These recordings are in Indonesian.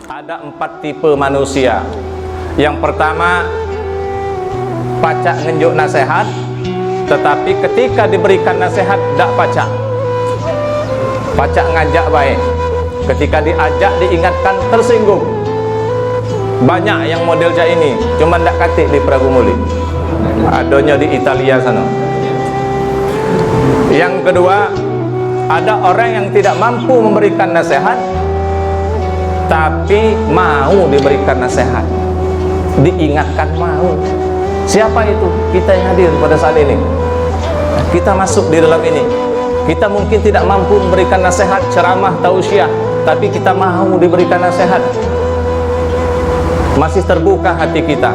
Ada 4 tipe manusia. Yang pertama, pacak ngenjuk nasihat, tetapi ketika diberikan nasihat tak pacak. Pacak ngajak baik, ketika diajak diingatkan tersinggung. Banyak yang model cak ini, cuma tak katik di Prabu Muli. Adanya di Italia sana. Yang kedua, ada orang yang tidak mampu memberikan nasihat, tapi mau diberikan nasihat, diingatkan mau. Siapa itu? Kita yang hadir pada saat ini. Kita masuk di dalam ini. Kita mungkin tidak mampu memberikan nasihat, ceramah, tausiah, tapi kita mau diberikan nasihat. Masih terbuka hati kita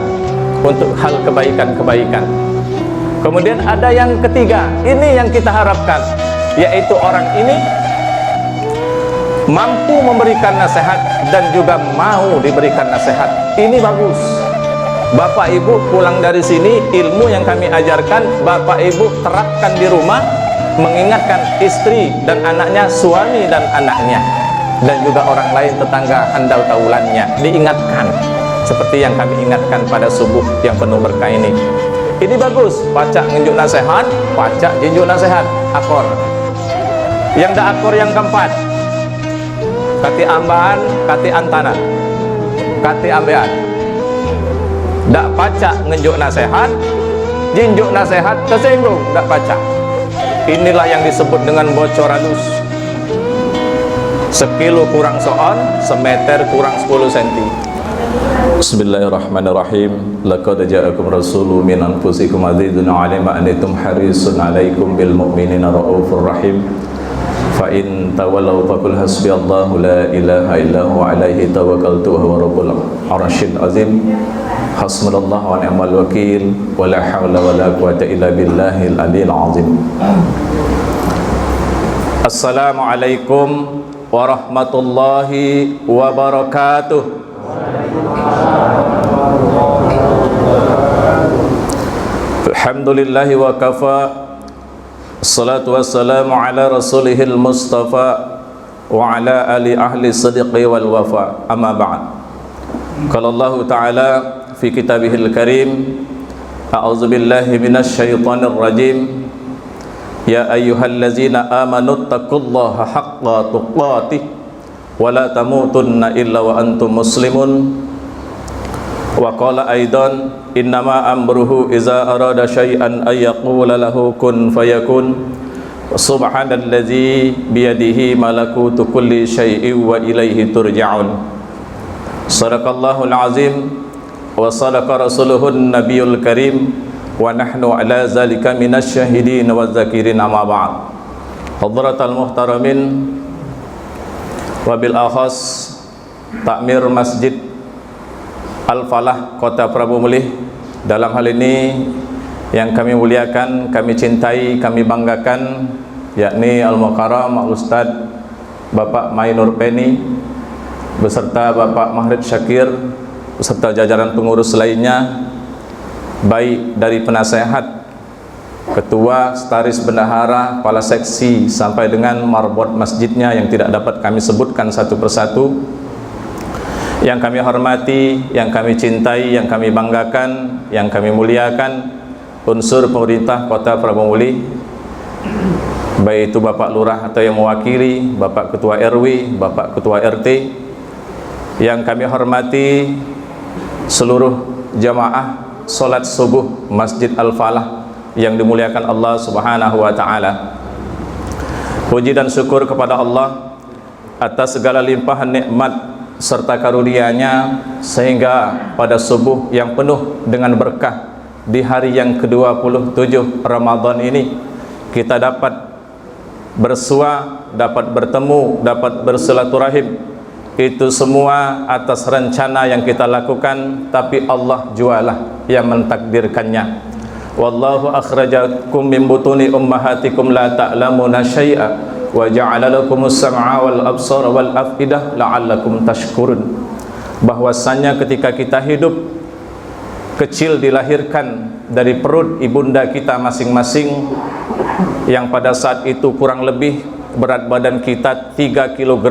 untuk hal kebaikan-kebaikan. Kemudian ada yang ketiga, ini yang kita harapkan, yaitu orang ini mampu memberikan nasihat dan juga mau diberikan nasihat. Ini bagus. Bapak ibu pulang dari sini, ilmu yang kami ajarkan bapak ibu terapkan di rumah, mengingatkan istri dan anaknya, suami dan anaknya, dan juga orang lain, tetangga, handal taulannya, diingatkan seperti yang kami ingatkan pada subuh yang penuh berkah ini. Ini bagus. Pacak ngenjuk nasihat, pacak jinjuk nasihat, akor. Yang dak akor yang keempat, kati ambahan, kati antara, kati ambean. Dak pacak ngenjuk nasihat, jinjuk nasihat, tersinggung, dak pacak. Inilah yang disebut dengan bocor halus. Sekilo kurang soal, semeter kurang 10 cm. Bismillahirrahmanirrahim. Laqad ja'akum rasulun min anfusikum azizun 'alaihi ma antum harisun 'alaikum bil mu'minina raufur rahim. Fa in tawallaw faqul hasbiyallahu la ilaha illa huwa 'alaihi tawakkaltu wa huwa rabbul arsyil azim. Hasbunallahu wa ni'mal wakil wa la haula wa la quwwata illa billahil aliyil azim. Assalamualaikum warahmatullahi wabarakatuh. Alhamdulillahi wa kafa. Assalatu wassalamu ala rasulihil mustafa wa ala ali ahli sidqi wal wafa. Amma ba'd. Qala Allah ta'ala fi kitabihil karim, a'udzu billahi minasy syaithanir rajim. Ya ayyuhallazina amanu taqullaha haqqa tuqatih wa la tamutunna illa wa antum muslimun. Wa qala aidan, innama amruhu iza arada syai'an ay yaqula lahu kun fayakun. Subhanallazi biyadihi malakutu kulli syai'in wa ilaihi turja'un. Sadaqallahul azim wa sadaqa rasuluhun nabiyul karim wa nahnu ala zalika minasy syahidin wa zakirin. Amma ba'd. Hadratal muhtaramin, wabil akhas takmir Masjid Al-Falah Kota Prabu Mulih, dalam hal ini yang kami muliakan, kami cintai, kami banggakan, yakni Al-Mukarram Al-Ustaz Bapak Mainur Peni beserta Bapak Mahrid Syakir beserta jajaran pengurus lainnya, baik dari penasehat, ketua, staris bendahara, kepala seksi, sampai dengan marbot masjidnya yang tidak dapat kami sebutkan satu persatu. Yang kami hormati, yang kami cintai, yang kami banggakan, yang kami muliakan, unsur pemerintah Kota Prabu Muli, baik itu Bapak Lurah atau yang mewakili, Bapak Ketua RW, Bapak Ketua RT. Yang kami hormati seluruh jamaah salat subuh Masjid Al-Falah yang dimuliakan Allah Subhanahu wa taala. Puji dan syukur kepada Allah atas segala limpahan nikmat serta karunia-Nya, sehingga pada subuh yang penuh dengan berkah di hari yang ke-27 Ramadan ini kita dapat bersua, dapat bertemu, dapat bersilaturahim. Itu semua atas rencana yang kita lakukan, tapi Allah jualah yang mentakdirkannya. Wallahu akhrajakum min butuni ummahatikum la ta'lamuna syai'a wa ja'ala lakumus sam'a wal absara wal afidah la'allakum tashkurun. Bahwasanya ketika kita hidup kecil dilahirkan dari perut ibunda kita masing-masing, yang pada saat itu kurang lebih berat badan kita 3 kg,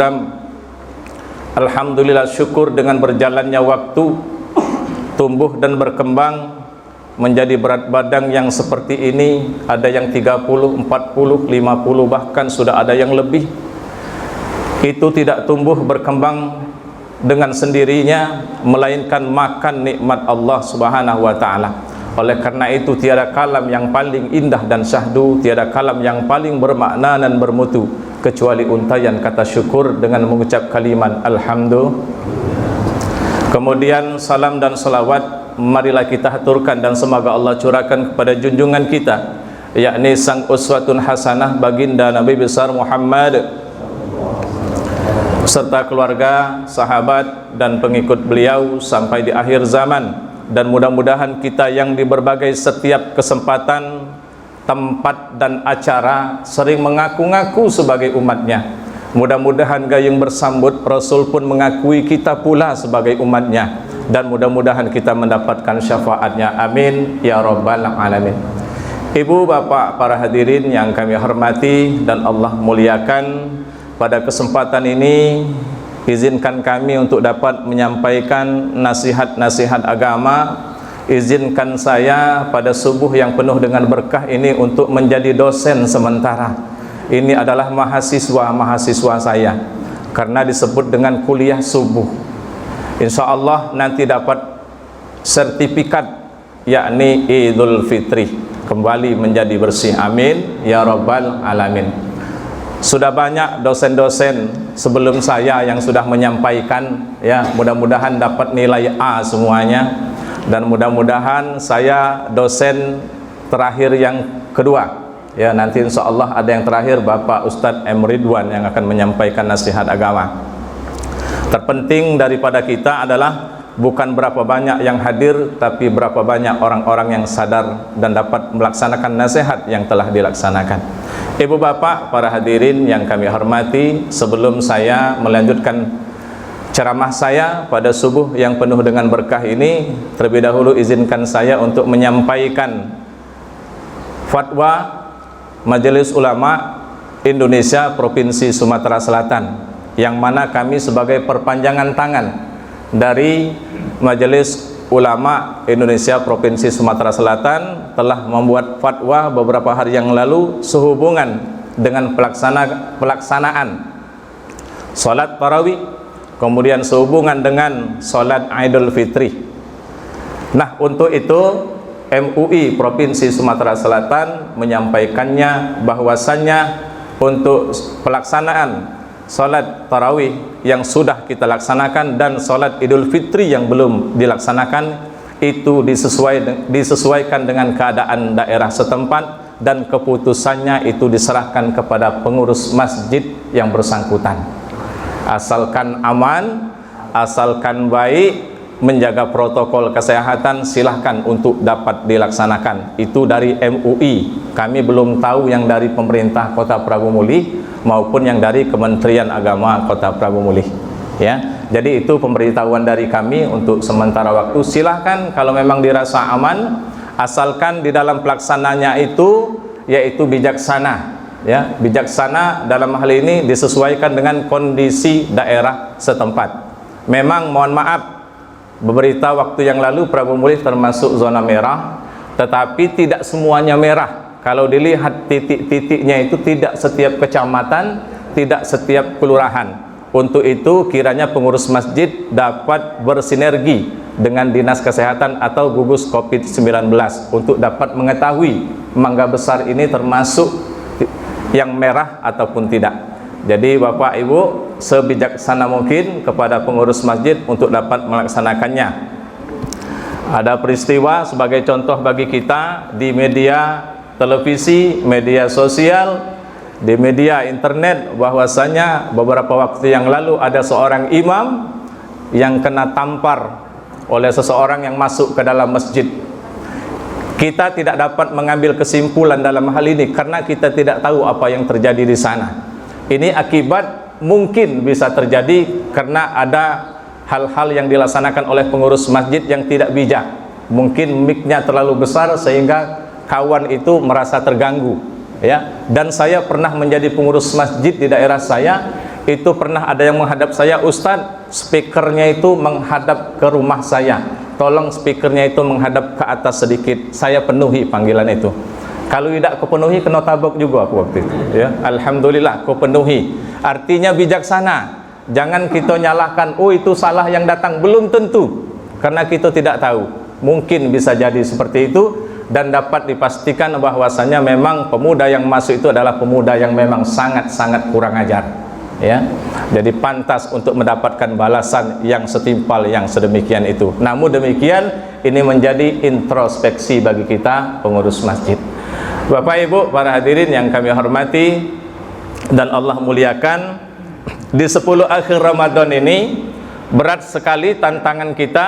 Alhamdulillah, syukur dengan berjalannya waktu, tumbuh dan berkembang menjadi berat badan yang seperti ini. Ada yang 30, 40, 50, bahkan sudah ada yang lebih. Itu tidak tumbuh berkembang dengan sendirinya, melainkan makan nikmat Allah Subhanahu wa ta'ala. Oleh karena itu, tiada kalam yang paling indah dan syahdu, tiada kalam yang paling bermakna dan bermutu kecuali untayan kata syukur dengan mengucap kalimat alhamdulillah. Kemudian salam dan salawat marilah kita haturkan dan semoga Allah curahkan kepada junjungan kita, yakni sang uswatun hasanah baginda Nabi besar Muhammad serta keluarga, sahabat dan pengikut beliau sampai di akhir zaman. Dan mudah-mudahan kita yang di berbagai setiap kesempatan, tempat dan acara sering mengaku-ngaku sebagai umatnya, mudah-mudahan gayung bersambut Rasul pun mengakui kita pula sebagai umatnya, dan mudah-mudahan kita mendapatkan syafaatnya, amin ya rabbal alamin. Ibu bapak para hadirin yang kami hormati dan Allah muliakan, pada kesempatan ini izinkan kami untuk dapat menyampaikan nasihat-nasihat agama. Izinkan saya pada subuh yang penuh dengan berkah ini untuk menjadi dosen sementara. Ini adalah mahasiswa saya, karena disebut dengan kuliah subuh. Insya Allah nanti dapat sertifikat, yakni Idul Fitri, kembali menjadi bersih, amin ya rabbal alamin. Sudah banyak dosen-dosen sebelum saya yang sudah menyampaikan, ya, mudah-mudahan dapat nilai A semuanya, dan mudah-mudahan saya dosen terakhir yang kedua, ya. Nanti insya Allah ada yang terakhir, Bapak Ustadz M. Ridwan yang akan menyampaikan nasihat agama. Terpenting daripada kita adalah bukan berapa banyak yang hadir, tapi berapa banyak orang-orang yang sadar dan dapat melaksanakan nasihat yang telah dilaksanakan. Ibu bapak para hadirin yang kami hormati, sebelum saya melanjutkan ceramah saya pada subuh yang penuh dengan berkah ini, terlebih dahulu izinkan saya untuk menyampaikan fatwa Majelis Ulama Indonesia Provinsi Sumatera Selatan, yang mana kami sebagai perpanjangan tangan dari Majelis Ulama Indonesia Provinsi Sumatera Selatan telah membuat fatwa beberapa hari yang lalu sehubungan dengan pelaksanaan salat tarawih, kemudian sehubungan dengan salat Idul Fitri. Nah, untuk itu MUI Provinsi Sumatera Selatan menyampaikannya bahwasannya untuk pelaksanaan salat tarawih yang sudah kita laksanakan dan salat Idul Fitri yang belum dilaksanakan itu disesuaikan dengan keadaan daerah setempat, dan keputusannya itu diserahkan kepada pengurus masjid yang bersangkutan. Asalkan aman, asalkan baik, menjaga protokol kesehatan, silahkan untuk dapat dilaksanakan. Itu dari MUI. Kami belum tahu yang dari pemerintah Kota Prabu Mulih maupun yang dari Kementerian Agama Kota Prabu Mulih, ya. Jadi itu pemberitahuan dari kami untuk sementara waktu. Silahkan kalau memang dirasa aman, asalkan di dalam pelaksananya itu yaitu bijaksana, ya. Bijaksana dalam hal ini disesuaikan dengan kondisi daerah setempat. Memang mohon maaf, beberapa waktu yang lalu Prabu Mulih termasuk zona merah, tetapi tidak semuanya merah. Kalau dilihat titik-titiknya itu tidak setiap kecamatan, tidak setiap kelurahan. Untuk itu kiranya pengurus masjid dapat bersinergi dengan Dinas Kesehatan atau gugus COVID-19 untuk dapat mengetahui Mangga Besar ini termasuk yang merah ataupun tidak. Jadi Bapak Ibu sebijaksana mungkin kepada pengurus masjid untuk dapat melaksanakannya. Ada peristiwa sebagai contoh bagi kita di media televisi, media sosial, di media internet, bahwasanya beberapa waktu yang lalu ada seorang imam yang kena tampar oleh seseorang yang masuk ke dalam masjid. Kita tidak dapat mengambil kesimpulan dalam hal ini karena kita tidak tahu apa yang terjadi di sana. Ini akibat mungkin bisa terjadi karena ada hal-hal yang dilaksanakan oleh pengurus masjid yang tidak bijak. Mungkin mic-nya terlalu besar sehingga kawan itu merasa terganggu, ya. Dan saya pernah menjadi pengurus masjid di daerah saya Itu pernah ada yang menghadap saya, Ustadz, speakernya itu menghadap ke rumah saya, tolong speakernya itu menghadap ke atas sedikit. Saya penuhi panggilan itu. Kalau tidak kepenuhi, kena tabok juga aku waktu itu, ya. Alhamdulillah kau penuhi. Artinya bijaksana. Jangan kita nyalahkan, oh itu salah yang datang. Belum tentu, karena kita tidak tahu. Mungkin bisa jadi seperti itu, dan dapat dipastikan bahwasanya memang pemuda yang masuk itu adalah pemuda yang memang sangat-sangat kurang ajar, ya. Jadi pantas untuk mendapatkan balasan yang setimpal yang sedemikian itu. Namun demikian, ini menjadi introspeksi bagi kita pengurus masjid. Bapak Ibu para hadirin yang kami hormati dan Allah muliakan, di 10 akhir Ramadan ini berat sekali tantangan kita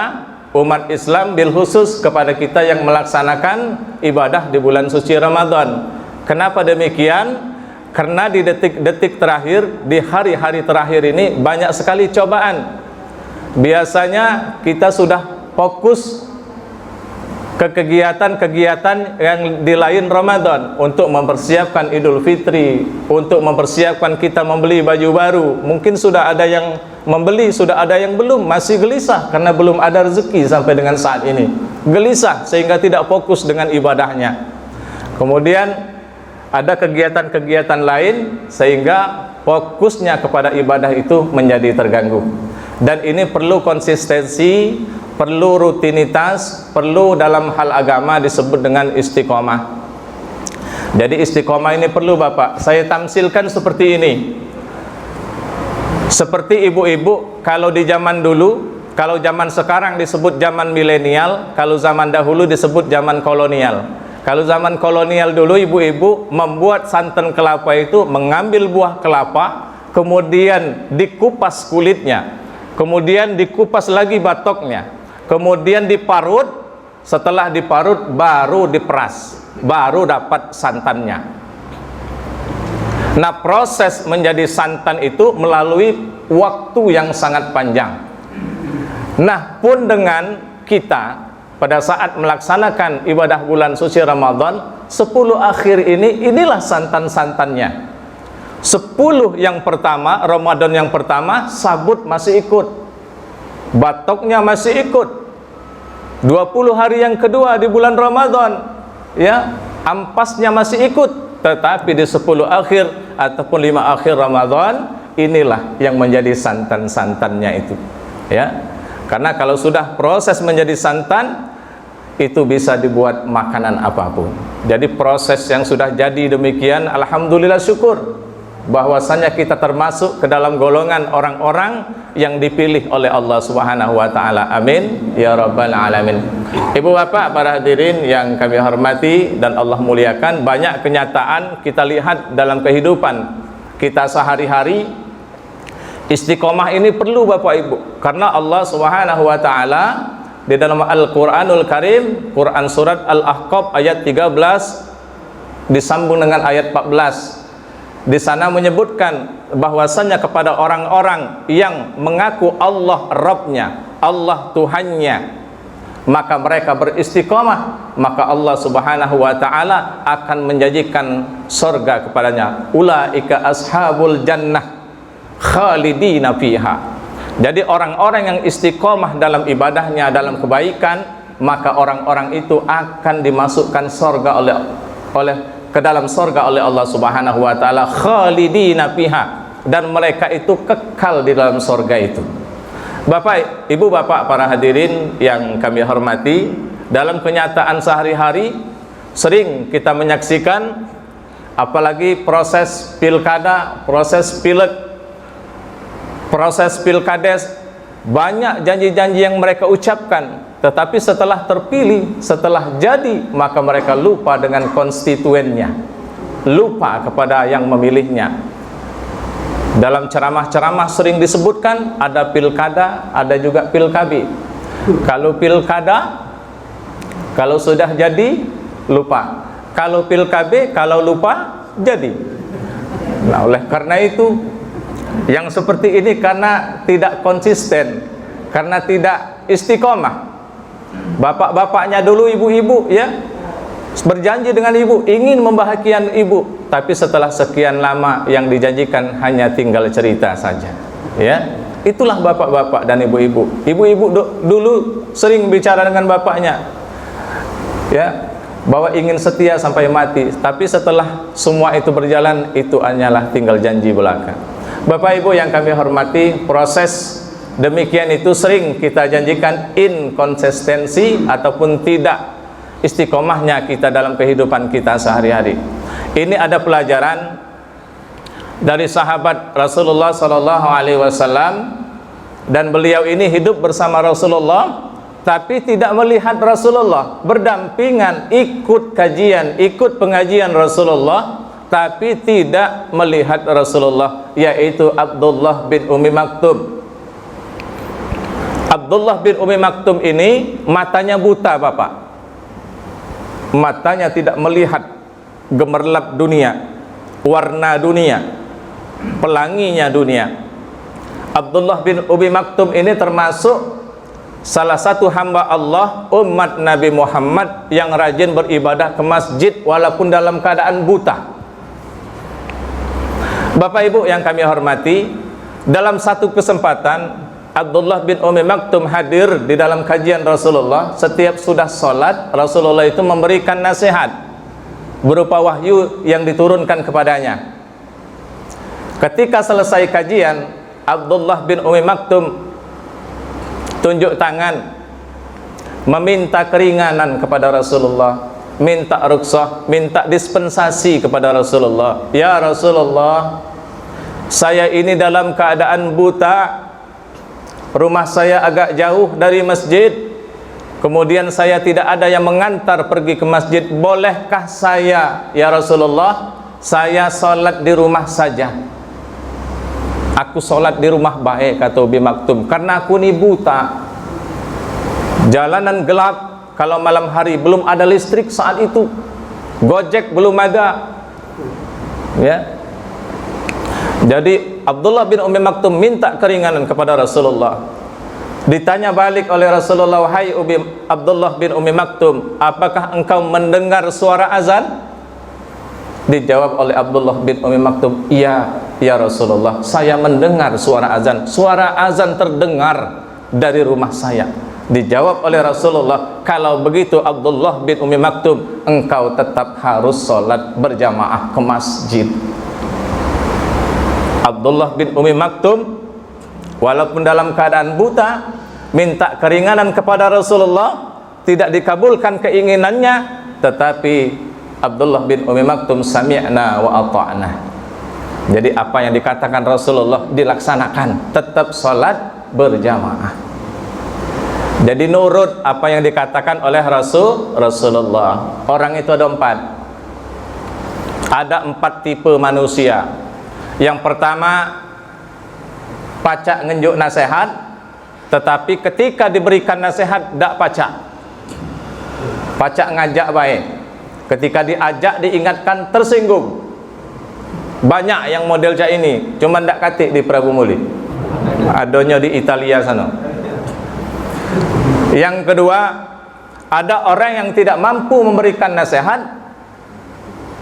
umat Islam, bil khusus kepada kita yang melaksanakan ibadah di bulan suci Ramadan. Kenapa demikian? Karena di detik-detik terakhir, di hari-hari terakhir ini banyak sekali cobaan. Biasanya kita sudah fokus ke kegiatan-kegiatan yang di lain Ramadan, untuk mempersiapkan Idul Fitri, untuk mempersiapkan kita membeli baju baru. Mungkin sudah ada yang membeli, sudah ada yang belum, masih gelisah karena belum ada rezeki sampai dengan saat ini. Gelisah sehingga tidak fokus dengan ibadahnya. Kemudian ada kegiatan-kegiatan lain sehingga fokusnya kepada ibadah itu menjadi terganggu. Dan ini perlu konsistensi, perlu rutinitas, perlu dalam hal agama disebut dengan istiqomah. Jadi istiqomah ini perlu Bapak. Saya tamsilkan seperti ini. Seperti ibu-ibu, kalau di zaman dulu, kalau zaman sekarang disebut zaman milenial, kalau zaman dahulu disebut zaman kolonial. Kalau zaman kolonial dulu, ibu-ibu membuat santan kelapa itu, mengambil buah kelapa, kemudian dikupas kulitnya, kemudian dikupas lagi batoknya, kemudian diparut. Setelah diparut baru diperas, baru dapat santannya. Nah, proses menjadi santan itu melalui waktu yang sangat panjang. Nah, pun dengan kita pada saat melaksanakan ibadah bulan suci Ramadan 10 akhir ini, inilah santan-santannya. 10 yang pertama, Ramadan yang pertama, sabut masih ikut, batoknya masih ikut. 20 hari yang kedua di bulan Ramadan, ya, ampasnya masih ikut. Tetapi di 10 akhir ataupun 5 akhir Ramadan, inilah yang menjadi santan-santannya itu, ya. Karena kalau sudah proses menjadi santan, itu bisa dibuat makanan apapun. Jadi proses yang sudah jadi demikian, alhamdulillah syukur bahwasanya kita termasuk ke dalam golongan orang-orang yang dipilih oleh Allah Subhanahu wa taala. Amin ya rabbal alamin. Ibu bapak para hadirin yang kami hormati dan Allah muliakan, banyak kenyataan kita lihat dalam kehidupan kita sehari-hari. Istiqomah ini perlu Bapak Ibu, karena Allah Subhanahu wa taala di dalam Al-Qur'anul Karim, Quran surat Al-Ahqaf ayat 13 disambung dengan ayat 14. Di sana menyebutkan bahwasanya kepada orang-orang yang mengaku Allah Rabbnya, Allah Tuhannya, maka mereka beristiqomah, maka Allah Subhanahu wa taala akan menjanjikan surga kepadanya. Ulaika ashabul jannah khalidina fiha. Jadi orang-orang yang istiqomah dalam ibadahnya, dalam kebaikan, maka orang-orang itu akan dimasukkan surga ke dalam surga oleh Allah Subhanahu wa taala, khalidina fiha, dan mereka itu kekal di dalam surga itu. Bapak, Ibu, Bapak para hadirin yang kami hormati, dalam kenyataan sehari-hari sering kita menyaksikan, apalagi proses pilkada, proses pileg, proses pilkades, banyak janji-janji yang mereka ucapkan, tetapi setelah terpilih, setelah jadi, maka mereka lupa dengan konstituennya, lupa kepada yang memilihnya. Dalam ceramah-ceramah sering disebutkan ada pilkada, ada juga pilkabi. Kalau pilkada, kalau sudah jadi, lupa. Kalau pilkabi, kalau lupa, jadi. Nah, oleh karena itu, yang seperti ini karena tidak konsisten, karena tidak istiqomah. Bapak-bapaknya dulu, ibu-ibu, ya, berjanji dengan ibu, ingin membahagiakan ibu, tapi setelah sekian lama yang dijanjikan hanya tinggal cerita saja. Ya, itulah bapak-bapak dan ibu-ibu. Ibu-ibu dulu sering bicara dengan bapaknya, ya, bahwa ingin setia sampai mati. Tapi setelah semua itu berjalan, itu hanyalah tinggal janji belaka. Bapak ibu yang kami hormati, proses demikian itu sering kita janjikan inkonsistensi ataupun tidak istiqomahnya kita dalam kehidupan kita sehari-hari. Ini ada pelajaran dari sahabat Rasulullah sallallahu alaihi wasallam, dan beliau ini hidup bersama Rasulullah tapi tidak melihat Rasulullah, berdampingan, ikut kajian, ikut pengajian Rasulullah tapi tidak melihat Rasulullah, yaitu Abdullah bin Ummi Maktum. Abdullah bin Ummi Maktum ini matanya buta, Bapak. Matanya tidak melihat gemerlap dunia, warna dunia, pelanginya dunia. Abdullah bin Ummi Maktum ini termasuk salah satu hamba Allah umat Nabi Muhammad yang rajin beribadah ke masjid walaupun dalam keadaan buta. Bapak ibu yang kami hormati, dalam satu kesempatan Abdullah bin Ummi Maktum hadir di dalam kajian Rasulullah. Setiap sudah sholat, Rasulullah itu memberikan nasihat berupa wahyu yang diturunkan kepadanya. Ketika selesai kajian, Abdullah bin Ummi Maktum tunjuk tangan meminta keringanan kepada Rasulullah, minta rukhsah, minta dispensasi kepada Rasulullah. Ya Rasulullah, saya ini dalam keadaan buta, rumah saya agak jauh dari masjid, kemudian saya tidak ada yang mengantar pergi ke masjid. Bolehkah saya, ya Rasulullah, saya sholat di rumah saja? Aku sholat di rumah baik, kata Ummi Maktum, karena aku ini buta, jalanan gelap. Kalau malam hari belum ada listrik saat itu, Gojek belum ada, ya. Jadi Abdullah bin Ummi Maktum minta keringanan kepada Rasulullah. Ditanya balik oleh Rasulullah, wahai Abdullah bin Ummi Maktum, apakah engkau mendengar suara azan? Dijawab oleh Abdullah bin Ummi Maktum, iya ya Rasulullah, saya mendengar suara azan. Suara azan terdengar dari rumah saya. Dijawab oleh Rasulullah, kalau begitu Abdullah bin Ummi Maktum, engkau tetap harus sholat berjamaah ke masjid. Abdullah bin Ummi Maktum walaupun dalam keadaan buta minta keringanan kepada Rasulullah, tidak dikabulkan keinginannya, tetapi Abdullah bin Ummi Maktum sami'na wa ata'na. Jadi apa yang dikatakan Rasulullah dilaksanakan, tetap sholat berjamaah. Jadi nurut apa yang dikatakan oleh Rasulullah. Orang itu ada empat. Ada empat tipe manusia. Yang pertama, pacak ngenjuk nasihat, tetapi ketika diberikan nasihat tidak pacak. Pacak ngajak baik, ketika diajak diingatkan tersinggung. Banyak yang model cak ini, cuma tidak katik di Prabu Muli, adanya di Italia sana. Yang kedua, ada orang yang tidak mampu memberikan nasihat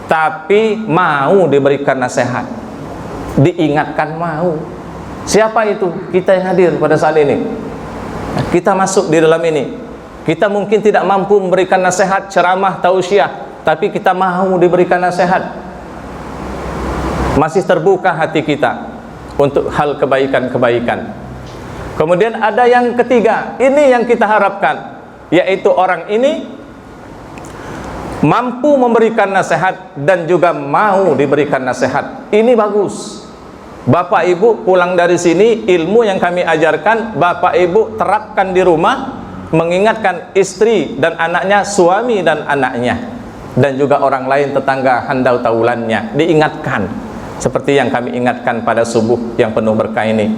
tapi mau diberikan nasihat, diingatkan mau. Siapa itu? Kita yang hadir pada saat ini. Kita masuk di dalam ini. Kita mungkin tidak mampu memberikan nasihat, ceramah, tausiah, tapi kita mau diberikan nasihat. Masih terbuka hati kita untuk hal kebaikan-kebaikan. Kemudian ada yang ketiga, ini yang kita harapkan, yaitu orang ini mampu memberikan nasihat dan juga mau diberikan nasihat. Ini bagus. Bapak ibu pulang dari sini, ilmu yang kami ajarkan, bapak ibu terapkan di rumah, mengingatkan istri dan anaknya, suami dan anaknya, dan juga orang lain, tetangga, handau taulannya, diingatkan seperti yang kami ingatkan pada subuh yang penuh berkah ini.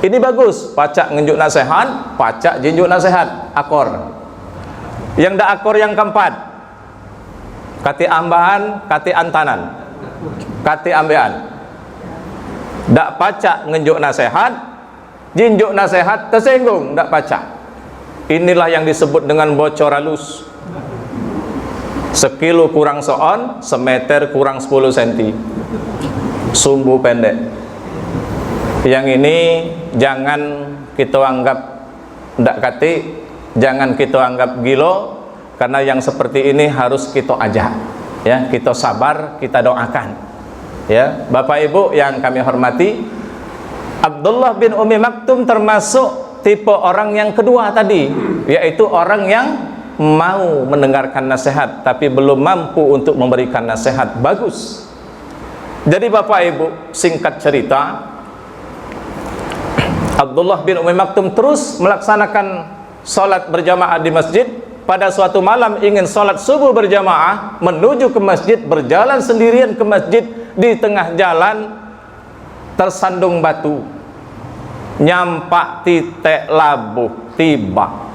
Ini bagus, pacak ngenjuk nasihat, pacak jinjuk nasihat, akor. Yang dak akor yang keempat, kati ambahan, kati antanan, kati ambean. Dak pacak ngenjuk nasihat, jinjuk nasihat, tersinggung, dak pacak. Inilah yang disebut dengan bocor halus. sekilo kurang seon, semeter kurang 10 cm, sumbu pendek. Yang ini jangan kita anggap ndak kati, jangan kita anggap gilo, karena yang seperti ini harus kita ajak, ya, kita sabar, kita doakan, ya. Bapak Ibu yang kami hormati, Abdullah bin Ummi Maktum termasuk tipe orang yang kedua tadi, yaitu orang yang mau mendengarkan nasihat tapi belum mampu untuk memberikan nasihat bagus. Jadi Bapak Ibu, singkat cerita, Abdullah bin Ummi Maktum terus melaksanakan sholat berjamaah di masjid. Pada suatu malam ingin sholat subuh berjamaah, menuju ke masjid, berjalan sendirian ke masjid. Di tengah jalan tersandung batu, nyampak titik labuh, tiba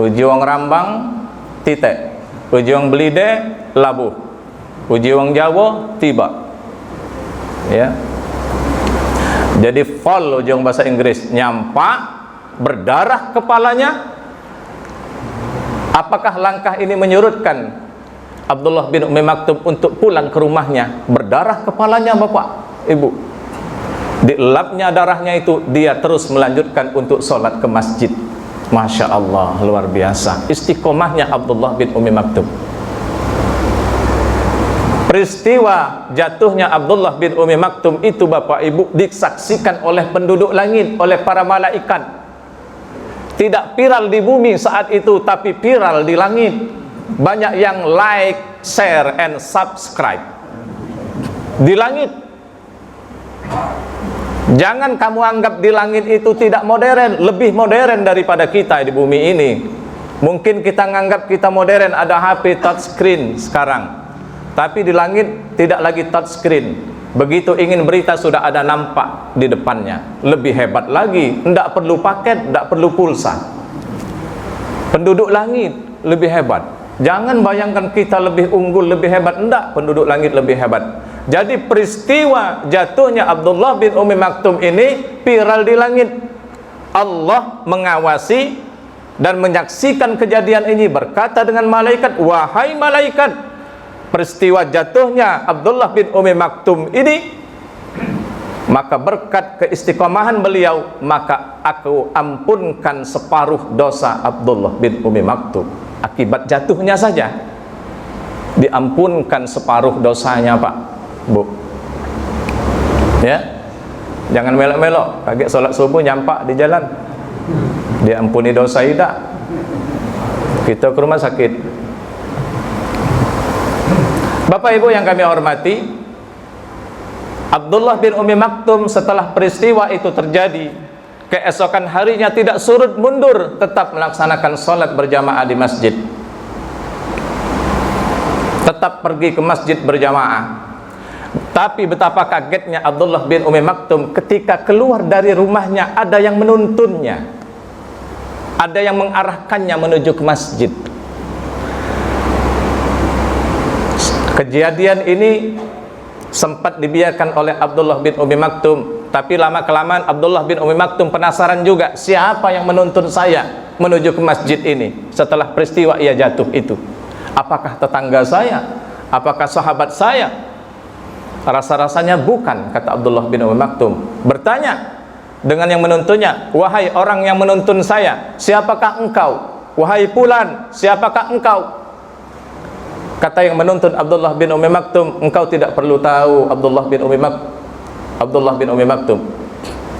ujung rambang titik, ujung belide labuh, ujung Jawa tiba, ya. Jadi fall ujung bahasa Inggris, nyampak, berdarah kepalanya. Apakah langkah ini menyurutkan Abdullah bin Ummi Maktum untuk pulang ke rumahnya? Berdarah kepalanya Bapak Ibu, dielapnya darahnya itu, dia terus melanjutkan untuk sholat ke masjid. Masya Allah, luar biasa istiqomahnya Abdullah bin Ummi Maktum. Peristiwa jatuhnya Abdullah bin Ummi Maktum itu Bapak Ibu disaksikan oleh penduduk langit, oleh para malaikat. Tidak viral di bumi saat itu, tapi viral di langit. Banyak yang like, share, and subscribe di langit. Jangan kamu anggap di langit itu tidak modern, lebih modern daripada kita di bumi ini. Mungkin kita nganggap kita modern, ada HP touchscreen sekarang, tapi di langit tidak lagi touchscreen. Begitu ingin berita sudah ada nampak di depannya. Lebih hebat lagi, tidak perlu paket, tidak perlu pulsa. Penduduk langit lebih hebat. Jangan bayangkan kita lebih unggul, lebih hebat. Tidak, penduduk langit lebih hebat. Jadi peristiwa jatuhnya Abdullah bin Ummi Maktum ini viral di langit. Allah mengawasi dan menyaksikan kejadian ini, berkata dengan malaikat, wahai malaikat, peristiwa jatuhnya Abdullah bin Ummi Maktum ini, maka berkat keistiqomahan beliau, maka aku ampunkan separuh dosa Abdullah bin Ummi Maktum. Akibat jatuhnya saja diampunkan separuh dosanya Pak Bu, ya. Jangan melok-melok, kaget sholat subuh nyampak di jalan, diampuni dosa tidak. Kita ke rumah sakit. Bapak Ibu yang kami hormati, Abdullah bin Ummi Maktum setelah peristiwa itu terjadi, keesokan harinya tidak surut mundur, tetap melaksanakan sholat berjamaah di masjid, tetap pergi ke masjid berjamaah. Tapi betapa kagetnya Abdullah bin Ummi Maktum ketika keluar dari rumahnya, ada yang menuntunnya, ada yang mengarahkannya menuju ke masjid. Kejadian ini sempat dibiarkan oleh Abdullah bin Ummi Maktum, tapi lama-kelamaan Abdullah bin Ummi Maktum penasaran juga, siapa yang menuntun saya menuju ke masjid ini setelah peristiwa ia jatuh itu. Apakah tetangga saya? Apakah sahabat saya? Rasa-rasanya bukan, kata Abdullah bin Ummi Maktum. Bertanya dengan yang menuntunnya, wahai orang yang menuntun saya, siapakah engkau? Wahai fulan, siapakah engkau? Kata yang menuntun Abdullah bin Ummi Maktum, engkau tidak perlu tahu Abdullah bin Ummi Maktum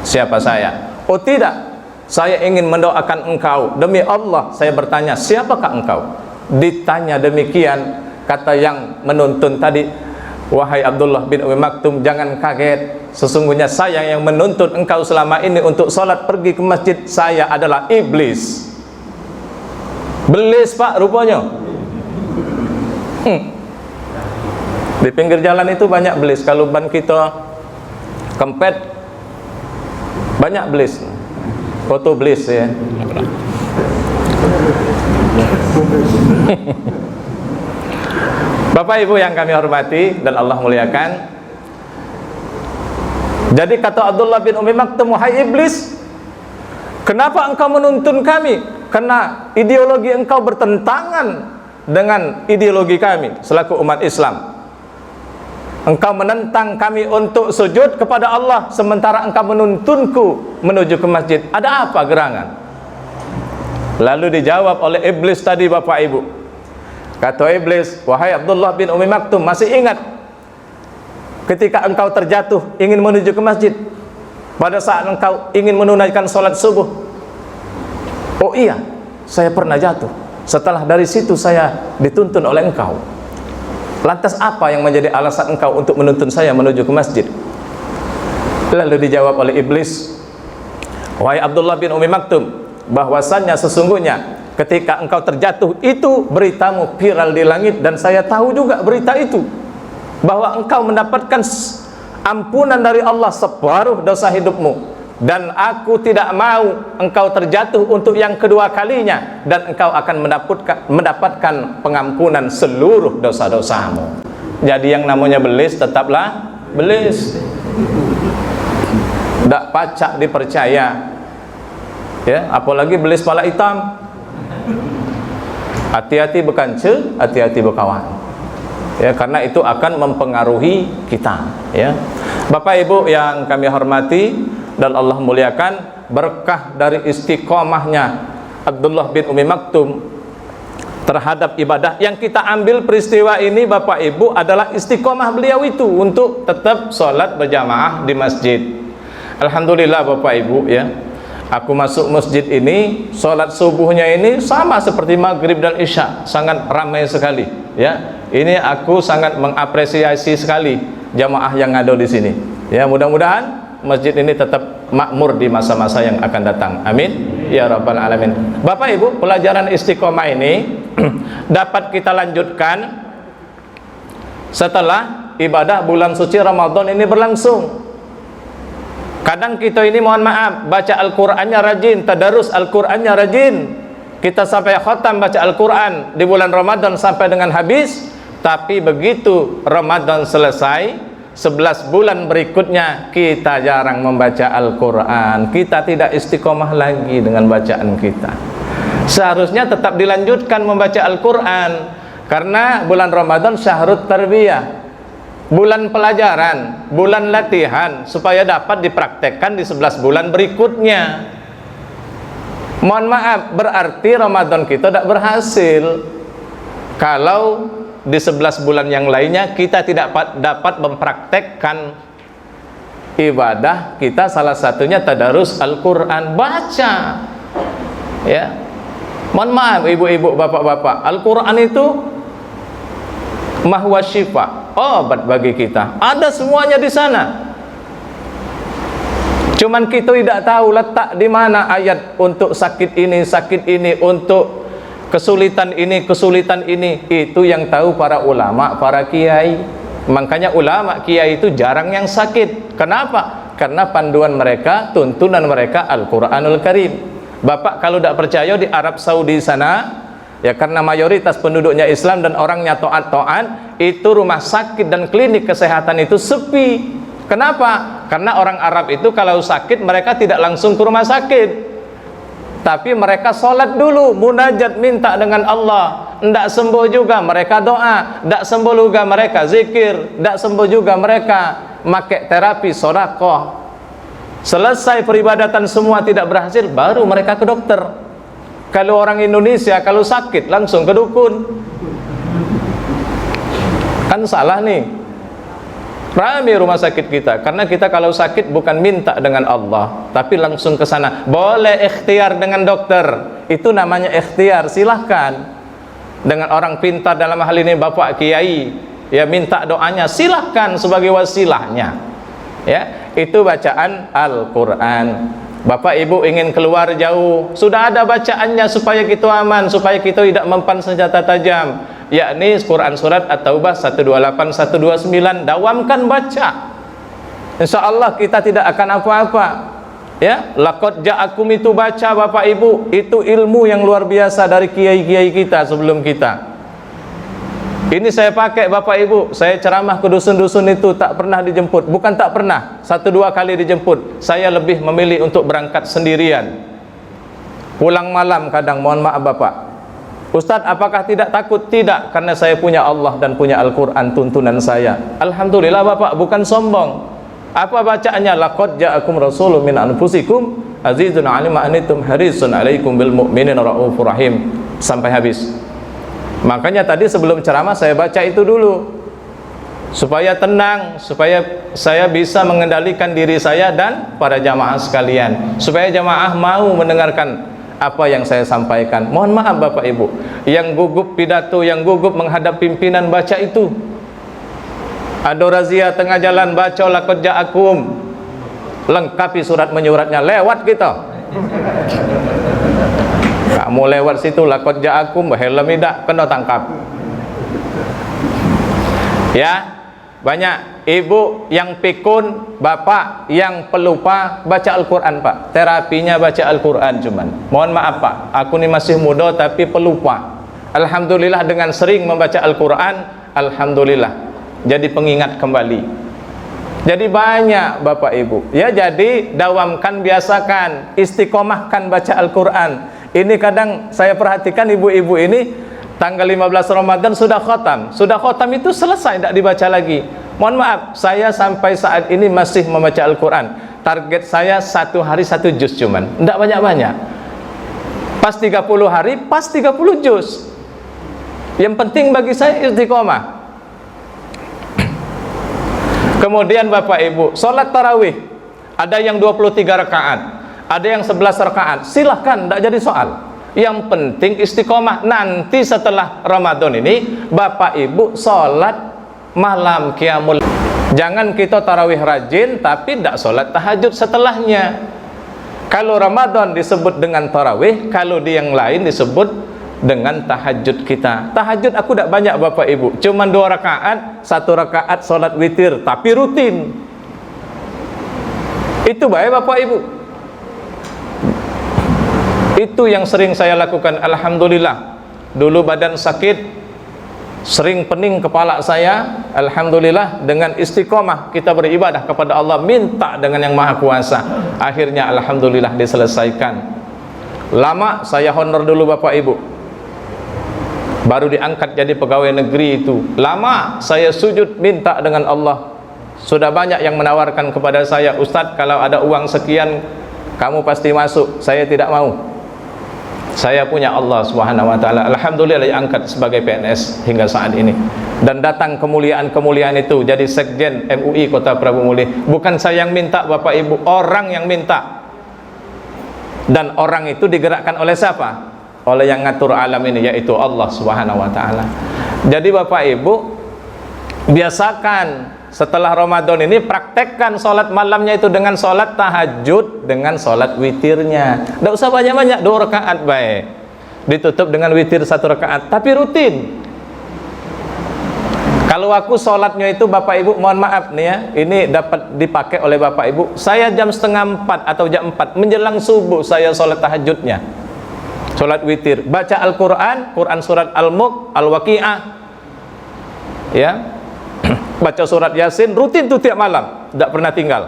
siapa saya. Oh tidak, saya ingin mendoakan engkau. Demi Allah saya bertanya, siapakah engkau? Ditanya demikian, kata yang menuntun tadi, wahai Abdullah bin Ummi Maktum, jangan kaget, sesungguhnya saya yang menuntun engkau selama ini untuk sholat pergi ke masjid, saya adalah iblis. Belis Pak rupanya. Di pinggir jalan itu banyak belis. Kalau ban kita kempet, banyak belis. Foto belis ya. Bapak Ibu yang kami hormati dan Allah muliakan, jadi kata Abdullah bin Ummi Maktum, wahai iblis, kenapa engkau menuntun kami? Karena ideologi engkau bertentangan dengan ideologi kami selaku umat Islam. Engkau menentang kami untuk sujud kepada Allah, sementara engkau menuntunku menuju ke masjid. Ada apa gerangan? Lalu dijawab oleh iblis tadi, Bapak Ibu. Kata iblis, wahai Abdullah bin Umi Maktum, masih ingat ketika engkau terjatuh ingin menuju ke masjid, pada saat engkau ingin menunaikan sholat subuh? Oh iya, saya pernah jatuh. Setelah dari situ saya dituntun oleh engkau. Lantas apa yang menjadi alasan engkau untuk menuntun saya menuju ke masjid? Lalu dijawab oleh iblis, wahai Abdullah bin Umi Maktum, bahwasannya sesungguhnya ketika engkau terjatuh itu beritamu viral di langit, dan saya tahu juga berita itu, bahwa engkau mendapatkan ampunan dari Allah separuh dosa hidupmu, dan aku tidak mau engkau terjatuh untuk yang kedua kalinya, dan engkau akan mendapatkan pengampunan seluruh dosa-dosamu. Jadi yang namanya belis tetaplah belis, tidak pacak dipercaya, ya, apalagi belis pala hitam. Hati-hati bekance, hati-hati bekawan, ya, karena itu akan mempengaruhi kita, ya. Bapak Ibu yang kami hormati dan Allah muliakan, berkah dari istiqomahnya Abdullah bin Umi Maktum terhadap ibadah yang kita ambil peristiwa ini, Bapak Ibu, adalah istiqomah beliau itu untuk tetap sholat berjamaah di masjid. Alhamdulillah Bapak Ibu, ya, aku masuk masjid ini, sholat subuhnya ini sama seperti maghrib dan isya, sangat ramai sekali, ya. Ini aku sangat mengapresiasi sekali jamaah yang ada di sini, ya. Mudah-mudahan masjid ini tetap makmur di masa-masa yang akan datang. Amin ya rabbal alamin. Bapak Ibu, pelajaran istiqomah ini dapat kita lanjutkan setelah ibadah bulan suci Ramadan ini berlangsung. Kadang kita ini, mohon maaf, baca Al-Qur'annya rajin, tadarus Al-Qur'annya rajin, kita sampai khatam baca Al-Qur'an di bulan Ramadan sampai dengan habis, tapi begitu Ramadan selesai, 11 bulan berikutnya kita jarang membaca Al-Quran. Kita tidak istiqomah lagi dengan bacaan kita. Seharusnya tetap dilanjutkan membaca Al-Quran, karena bulan Ramadan syahrut tarbiyah, bulan pelajaran, bulan latihan, supaya dapat dipraktekkan di 11 bulan berikutnya. Mohon maaf, berarti Ramadan kita tidak berhasil kalau di 11 bulan yang lainnya kita tidak dapat mempraktekkan ibadah kita, salah satunya tadarus Al-Quran, baca, ya. Mohon maaf ibu-ibu, bapak-bapak, Al-Quran itu mahwa syifa, obat bagi kita, ada semuanya di sana. Cuman kita tidak tahu letak di mana ayat untuk sakit ini, untuk kesulitan ini. Itu yang tahu para ulama, para kiai. Makanya ulama kiai itu jarang yang sakit. Kenapa? Karena panduan mereka, tuntunan mereka Al-Quranul Karim. Bapak kalau tidak percaya, di Arab Saudi sana, ya, karena mayoritas penduduknya Islam dan orangnya taat-taat, itu rumah sakit dan klinik kesehatan itu sepi. Kenapa? Karena orang Arab itu kalau sakit mereka tidak langsung ke rumah sakit, tapi mereka sholat dulu, munajat, minta dengan Allah. Tidak sembuh juga mereka doa, tidak sembuh juga mereka zikir, tidak sembuh juga mereka pakai terapi sedekah. Selesai peribadatan semua tidak berhasil, baru mereka ke dokter. Kalau orang Indonesia kalau sakit langsung ke dukun, kan salah nih. Ramai rumah sakit kita, karena kita kalau sakit bukan minta dengan Allah, tapi langsung ke sana. Boleh ikhtiar dengan dokter, itu namanya ikhtiar, silahkan. Dengan orang pintar dalam hal ini Bapak Kiai, ya, minta doanya, silahkan sebagai wasilahnya, ya. Itu bacaan Al-Quran. Bapak Ibu ingin keluar jauh, sudah ada bacaannya supaya kita aman, supaya kita tidak mempan senjata tajam, yakni Quran surat At-Taubah 128, 129. Dawamkan baca, insya Allah kita tidak akan apa-apa, ya. Laqad ja'akum itu baca Bapak Ibu, itu ilmu yang luar biasa dari kiai-kiai kita sebelum kita. Ini saya pakai Bapak Ibu, saya ceramah ke dusun-dusun itu tak pernah dijemput, bukan tak pernah, 1-2 kali dijemput. Saya lebih memilih untuk berangkat sendirian, pulang malam kadang, mohon maaf Bapak, Ustadz, apakah tidak takut? Tidak, karena saya punya Allah dan punya Al-Quran tuntunan saya. Alhamdulillah Bapak, bukan sombong. Apa bacaannya? Laqad ja'akum rasulun min anfusikum azizun 'alaihi ma anittum harisun 'alaikum bil mu'minina raufur rahim, sampai habis. Makanya tadi sebelum ceramah saya baca itu dulu, supaya tenang, supaya saya bisa mengendalikan diri saya dan para jamaah sekalian, supaya jamaah mau mendengarkan apa yang saya sampaikan. Mohon maaf Bapak Ibu, yang gugup pidato, yang gugup menghadap pimpinan, baca itu. Ada razia tengah jalan, baca laqad ja'akum, lengkapi surat menyuratnya, lewat kita. Kamu lewat situ laqad ja'akum, helm tidak kena tangkap. Ya, banyak ibu yang pikun, bapak yang pelupa, baca Al-Quran Pak. Terapinya baca Al-Quran cuman. Mohon maaf Pak, aku ini masih muda tapi pelupa. Alhamdulillah dengan sering membaca Al-Quran, alhamdulillah jadi pengingat kembali. Jadi banyak Bapak Ibu. Ya, jadi dawamkan, biasakan, istiqomahkan baca Al-Quran. Ini kadang saya perhatikan ibu-ibu ini tanggal 15 Ramadan sudah khatam. Sudah khatam itu selesai, tidak dibaca lagi. Mohon maaf, saya sampai saat ini masih membaca Al-Quran. Target saya 1 hari 1 juz cuman, tidak banyak-banyak. Pas 30 hari, pas 30 juz. Yang penting bagi saya istiqomah. Kemudian Bapak Ibu, sholat tarawih, ada yang 23 rakaat, ada yang 11 rakaat. Silahkan, tidak jadi soal. Yang penting istiqomah. Nanti setelah Ramadan ini Bapak Ibu sholat malam qiyamul. Jangan kita tarawih rajin tapi tidak sholat tahajud setelahnya. Kalau Ramadan disebut dengan tarawih, kalau di yang lain disebut dengan tahajud kita. Tahajud aku tidak banyak Bapak Ibu, cuman 2 rakaat, 1 rakaat sholat witir, tapi rutin. Itu baik Bapak Ibu. Itu yang sering saya lakukan. Alhamdulillah, dulu badan sakit, sering pening kepala saya. Alhamdulillah, dengan istiqomah kita beribadah kepada Allah, minta dengan yang maha kuasa, akhirnya alhamdulillah diselesaikan. Lama saya honor dulu Bapak Ibu, baru diangkat jadi pegawai negeri itu. Lama saya sujud minta dengan Allah. Sudah banyak yang menawarkan kepada saya, Ustadz kalau ada uang sekian kamu pasti masuk. Saya tidak mau. Saya punya Allah Subhanahu wa taala. Alhamdulillah diangkat sebagai PNS hingga saat ini. Dan datang kemuliaan-kemuliaan itu, jadi Sekjen MUI Kota Prabu Muli. Bukan saya yang minta Bapak Ibu, orang yang minta. Dan orang itu digerakkan oleh siapa? Oleh yang ngatur alam ini, yaitu Allah Subhanahu wa taala. Jadi Bapak Ibu, biasakan setelah Ramadan ini, praktekkan sholat malamnya itu dengan sholat tahajud, dengan sholat witirnya. Tidak usah banyak-banyak, 2 rakaat baik, ditutup dengan witir 1 rakaat, tapi rutin. Kalau aku sholatnya itu Bapak Ibu, mohon maaf nih ya, ini dapat dipakai oleh Bapak Ibu, saya jam 3:30 atau jam 4 menjelang subuh saya sholat tahajudnya, sholat witir, baca Al-Quran, Quran surat Al-Mulk, Al-Waqi'ah, ya, baca surat Yasin, rutin tuh tiap malam, tidak pernah tinggal.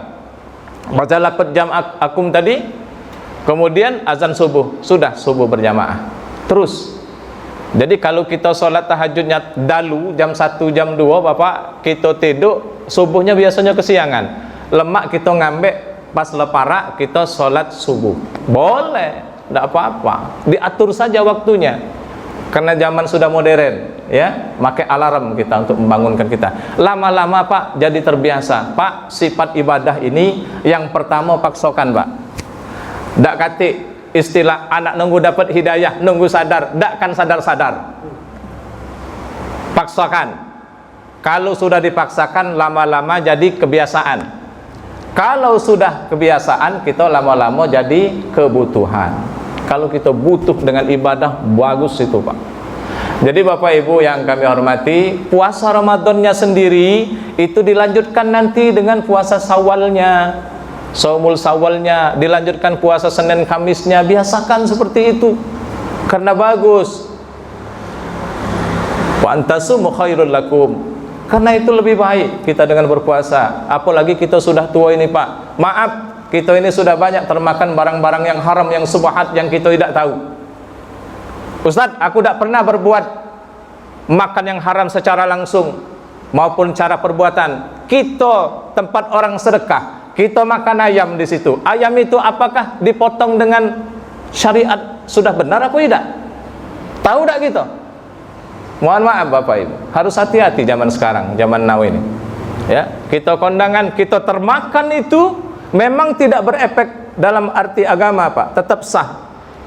Baca laqad ja'akum tadi, kemudian azan subuh, sudah subuh berjamaah terus. Jadi kalau kita sholat tahajudnya dalu jam 1, jam 2 Bapak, kita tidur, subuhnya biasanya kesiangan, lemak kita ngambek, pas lepara kita sholat subuh, boleh, tidak apa-apa, diatur saja waktunya. Karena zaman sudah modern, ya, pakai alarm kita untuk membangunkan kita. Lama-lama Pak jadi terbiasa. Pak, sifat ibadah ini yang pertama paksokan Pak. Dak kati istilah anak nunggu dapat hidayah, nunggu sadar, dak kan sadar-sadar. Paksakan. Kalau sudah dipaksakan, lama-lama jadi kebiasaan. Kalau sudah kebiasaan, kita lama-lama jadi kebutuhan. Kalau kita butuh dengan ibadah, bagus itu Pak. Jadi Bapak Ibu yang kami hormati, puasa Ramadannya sendiri itu dilanjutkan nanti dengan puasa Syawalnya, Shaumul Syawalnya, dilanjutkan puasa Senin Kamisnya. Biasakan seperti itu, karena bagus. Wa antasumu khairul lakum, karena itu lebih baik kita dengan berpuasa. Apalagi kita sudah tua ini Pak, maaf, kita ini sudah banyak termakan barang-barang yang haram, yang subhat, yang kita tidak tahu. Ustadz, aku tidak pernah berbuat makan yang haram secara langsung maupun cara perbuatan. Kita tempat orang sedekah, kita makan ayam di situ. Ayam itu apakah dipotong dengan syariat sudah benar apa tidak? Tahu tak kita? Mohon maaf Bapak Ibu, harus hati-hati zaman sekarang, zaman now ini. Ya, kita kondangan, kita termakan itu memang tidak berefek dalam arti agama Pak, tetap sah.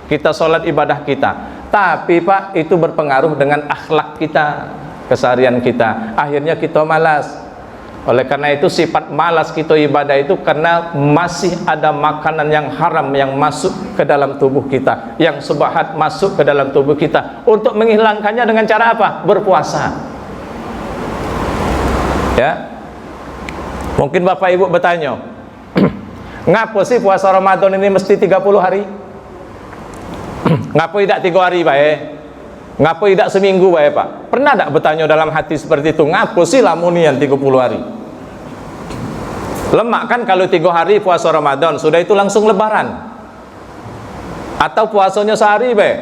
Kita sholat ibadah kita. Tapi Pak, itu berpengaruh dengan akhlak kita, keseharian kita. Akhirnya kita malas. Oleh karena itu sifat malas kita ibadah itu karena masih ada makanan yang haram yang masuk ke dalam tubuh kita, yang subhat masuk ke dalam tubuh kita. Untuk menghilangkannya dengan cara apa? Berpuasa. Ya. Mungkin Bapak Ibu bertanya, ngapa sih puasa Ramadan ini mesti 30 hari? Ngapa tidak 3 hari baik? Ngapa tidak seminggu baik Pak? Pernah tak bertanya dalam hati seperti itu? Ngapa sih lamunian 30 hari? Lemak kan kalau 3 hari puasa Ramadan, sudah itu langsung lebaran. Atau puasanya sehari baik?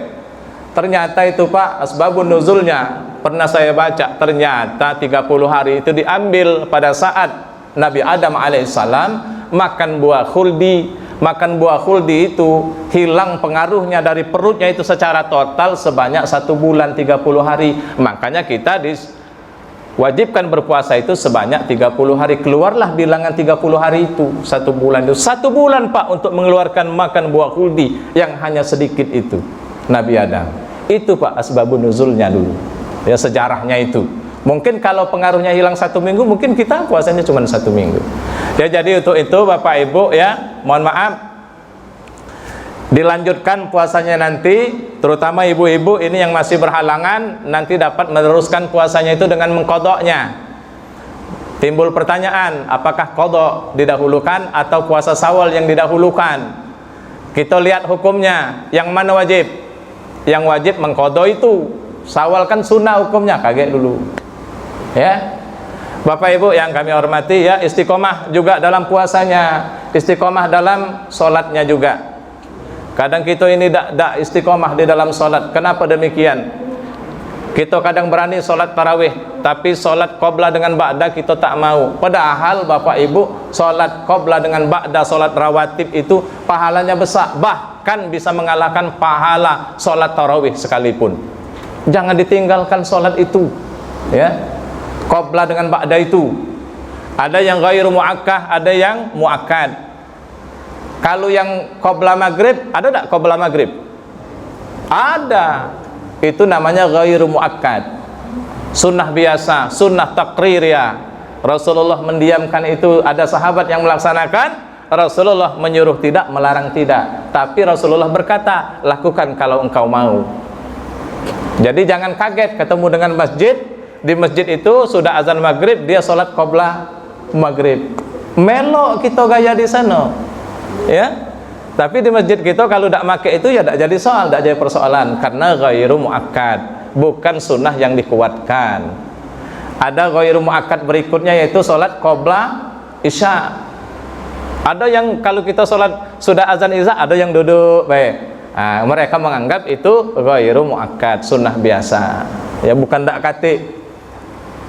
Ternyata itu Pak, asbabun nuzulnya pernah saya baca, ternyata 30 hari itu diambil pada saat Nabi Adam alaihissalam makan buah khuldi. Makan buah khuldi itu hilang pengaruhnya dari perutnya itu secara total sebanyak 1 bulan 30 hari. Makanya kita diwajibkan berpuasa itu sebanyak 30 hari. Keluarlah bilangan 30 hari itu 1 bulan itu. 1 bulan Pak untuk mengeluarkan makan buah khuldi yang hanya sedikit itu Nabi Adam. Itu Pak asbabun nuzulnya dulu. Ya, sejarahnya itu. Mungkin kalau pengaruhnya hilang 1 minggu, mungkin kita puasanya cuma 1 minggu. Ya, jadi untuk itu Bapak Ibu ya, mohon maaf, dilanjutkan puasanya nanti, terutama ibu-ibu ini yang masih berhalangan, nanti dapat meneruskan puasanya itu dengan mengkodoknya. Timbul pertanyaan, apakah kodok didahulukan atau puasa Syawal yang didahulukan? Kita lihat hukumnya, yang mana wajib? Yang wajib mengkodok itu. Syawal kan sunnah hukumnya, kaget dulu. Ya, Bapak Ibu yang kami hormati ya, istiqomah juga dalam puasanya, istiqomah dalam sholatnya juga. Kadang kita ini tidak istiqomah di dalam sholat. Kenapa demikian? Kita kadang berani sholat tarawih, tapi sholat qobla dengan ba'da kita tak mau. Padahal Bapak Ibu, sholat qobla dengan ba'da, sholat rawatib itu pahalanya besar, bahkan bisa mengalahkan pahala sholat tarawih sekalipun. Jangan ditinggalkan sholat itu ya. Qobla dengan ba'da itu ada yang ghairu muakkad, ada yang muakkad. Kalau yang qobla maghrib, ada tak qobla maghrib? Ada. Itu namanya ghairu muakkad, sunnah biasa, sunnah taqririyah. Rasulullah mendiamkan itu. Ada sahabat yang melaksanakan, Rasulullah menyuruh tidak, melarang tidak. Tapi Rasulullah berkata, lakukan kalau engkau mau. Jadi jangan kaget ketemu dengan masjid. Di masjid itu sudah azan maghrib, dia sholat qobla maghrib. Melok kita gaya di sana, ya. Tapi di masjid kita kalau tidak pakai itu ya tidak jadi soal, tidak jadi persoalan, karena ghairu muakkad, bukan sunnah yang dikuatkan. Ada ghairu muakkad berikutnya yaitu sholat qobla isya. Ada yang kalau kita sholat sudah azan isya, ada yang duduk baik. Nah, mereka menganggap itu ghairu muakkad, sunnah biasa. Ya, bukan tak kate.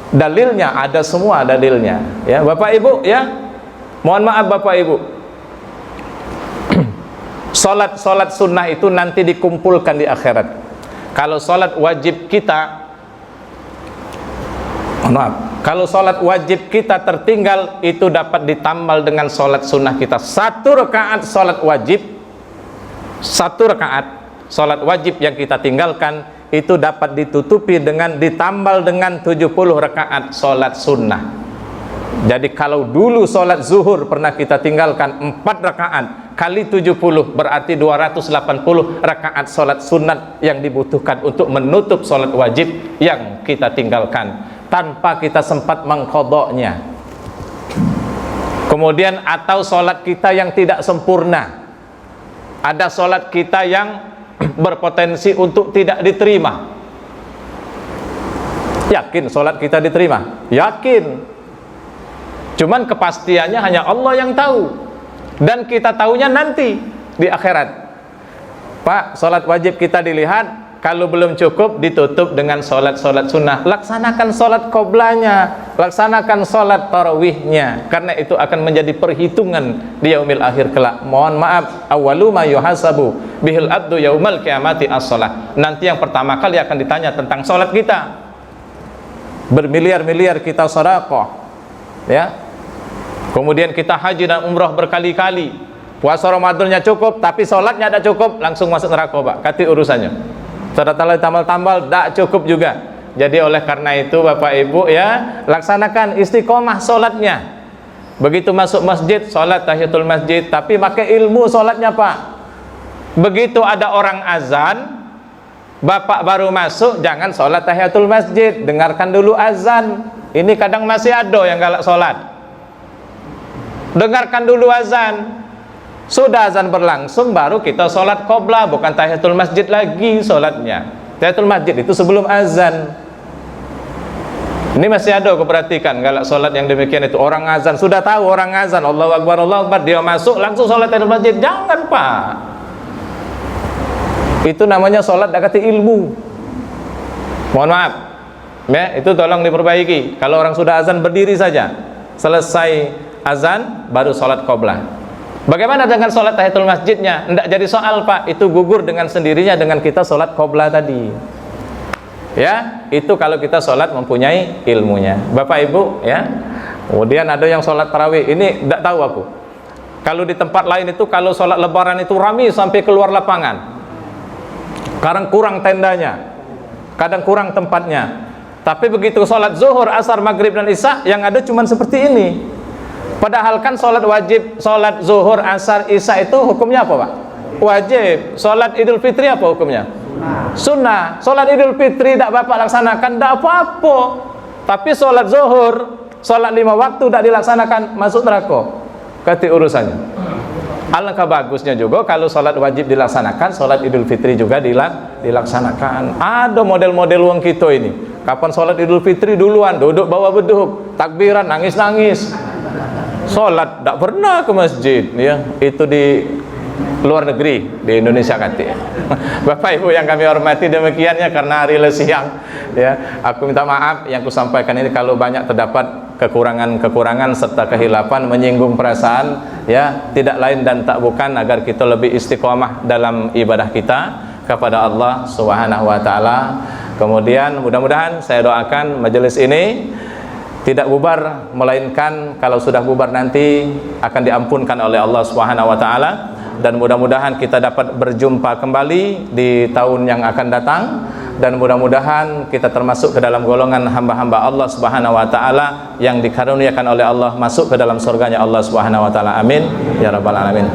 Dalilnya ada semua dalilnya. Ya, Bapak Ibu ya. Mohon maaf Bapak Ibu. Salat sunnah itu nanti dikumpulkan di akhirat. Kalau salat wajib kita, maaf, kalau salat wajib kita tertinggal, itu dapat ditambal dengan salat sunnah kita. 1 rakaat salat wajib, 1 rakaat salat wajib yang kita tinggalkan itu dapat ditutupi dengan ditambal dengan 70 rakaat salat sunnah. Jadi kalau dulu salat zuhur pernah kita tinggalkan 4 rakaat kali 70 berarti 280 rakaat salat sunat yang dibutuhkan untuk menutup salat wajib yang kita tinggalkan tanpa kita sempat mengqadanya. Kemudian atau salat kita yang tidak sempurna. Ada salat kita yang berpotensi untuk tidak diterima. Yakin salat kita diterima? Yakin. Cuman kepastiannya hanya Allah yang tahu. Dan kita tahunya nanti di akhirat. Pak, salat wajib kita dilihat, Kalau belum cukup, ditutup dengan solat-solat sunnah. Laksanakan solat qoblanya, laksanakan solat tarawihnya, karena itu akan menjadi perhitungan di yaumil akhir kelak. Mohon maaf, awwalu ma yuhasabu bihil abdu yaumal qiyamati as-salah. Nanti yang pertama kali akan ditanya tentang solat kita. Bermiliar-miliar kita sedekah, ya. Kemudian kita haji dan umrah berkali-kali. Puasa Ramadannya cukup, tapi solatnya tidak cukup, langsung masuk neraka, Pak. Kati urusannya. Saudara tambal-tambal tidak cukup juga. Jadi oleh karena itu Bapak Ibu ya, laksanakan istiqomah solatnya. Begitu masuk masjid, solat tahiyatul masjid, tapi pakai ilmu solatnya, Pak. Begitu ada orang azan, Bapak baru masuk, jangan solat tahiyatul masjid, dengarkan dulu azan. Ini kadang masih ada yang galak solat. Dengarkan dulu azan. Sudah azan berlangsung, baru kita solat qoblah, bukan tahiyatul masjid lagi solatnya. Tahiyatul masjid itu sebelum azan. Ini masih ada, aku perhatikan galak solat yang demikian itu. Orang azan, sudah tahu orang azan, Allahu Akbar, dia masuk langsung solat tahiyatul masjid. Jangan, Pak. Itu namanya solat dakati ilmu. Mohon maaf ya, itu tolong diperbaiki. Kalau orang sudah azan, berdiri saja, selesai azan baru solat qoblah. Bagaimana dengan sholat tahiyatul masjidnya? Tidak jadi soal, Pak. Itu gugur dengan sendirinya dengan kita sholat qoblah tadi. Ya, itu kalau kita sholat mempunyai ilmunya. Bapak Ibu, ya. Kemudian ada yang sholat tarawih. Ini tidak tahu aku. Kalau di tempat lain itu, kalau sholat lebaran itu ramai sampai keluar lapangan. Kadang kurang tendanya, kadang kurang tempatnya. Tapi begitu sholat zuhur, asar, maghrib dan isya, yang ada cuma seperti ini. Padahal kan sholat wajib, sholat zuhur, asar, isya itu hukumnya apa, Pak? Wajib. Sholat idul fitri apa hukumnya? Sunnah. Sholat idul fitri tidak Bapak laksanakan, tidak apa-apa. Tapi sholat zuhur, sholat 5 waktu tidak dilaksanakan, masuk neraka. Kati urusannya. Alangkah bagusnya juga kalau sholat wajib dilaksanakan, sholat idul fitri juga dilaksanakan. Ada model-model wong kita ini. Kapan sholat idul fitri duluan, duduk bawa beduk, takbiran, nangis-nangis. Sholat tidak pernah ke masjid, ya. Itu di luar negeri, di Indonesia kati. Bapak Ibu yang kami hormati, demikiannya karena hari siang, ya. Aku minta maaf yang kusampaikan ini kalau banyak terdapat kekurangan-kekurangan serta kehilapan, menyinggung perasaan, ya. Tidak lain dan tak bukan agar kita lebih istiqomah dalam ibadah kita kepada Allah Subhanahu wa taala. Kemudian mudah-mudahan saya doakan majelis ini tidak bubar, melainkan kalau sudah bubar nanti akan diampunkan oleh Allah Subhanahu wa taala, dan mudah-mudahan kita dapat berjumpa kembali di tahun yang akan datang, dan mudah-mudahan kita termasuk ke dalam golongan hamba-hamba Allah Subhanahu wa taala yang dikaruniakan oleh Allah masuk ke dalam surganya Allah Subhanahu wa taala. Amin ya rabbal alamin.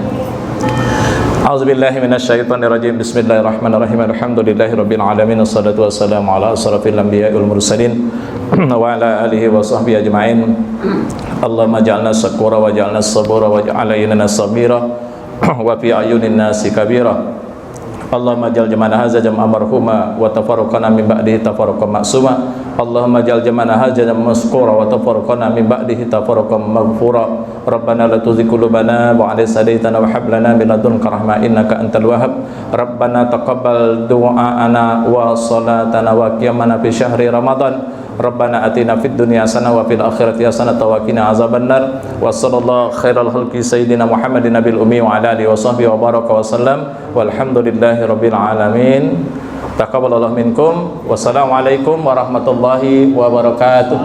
A'udzubillahi minasyaitonirrajim. Bismillahirrahmanirrahim. Alhamdulillahirabbil alamin. Wassalatu wassalamu ala asrofil anbiya'i wal mursalin wa ala alihi wa sahbihi ajma'in. Allahumma ja'alna syakura wa ja'alna sabura wa ja'ala inana sabira wa fi ayunin nasi kabira. Allahumma ja'al jama'ana hadza jam'an marhuma wa tafarraqana min ba'dihi tafarraqan ma'suma. Allahumma ja'al jama'ana hadza jam'an mashkura wa tafarraqana min ba'dihi tafarraqan maghfura. Rabbana la tuzigh qulubana ba'da idh hadaytana wa hab lana min ladunka rahmah innaka antal wahhab. Rabbana taqabbal du'aana wa salatana wa qiyamana fi syahri Ramadan. Rabbana atina fid dunya hasanah wa fil akhirati hasanah wa qina azabannar. Wa sallallahu khairal khalqi sayyidina Muhammadin nabil ummi wa ala alihi wa sahbihi wa baraka wa sallam. Walhamdulillahi rabbil alamin. Taqabbalallahu minkum. Wassalamualaikum warahmatullahi wabarakatuh.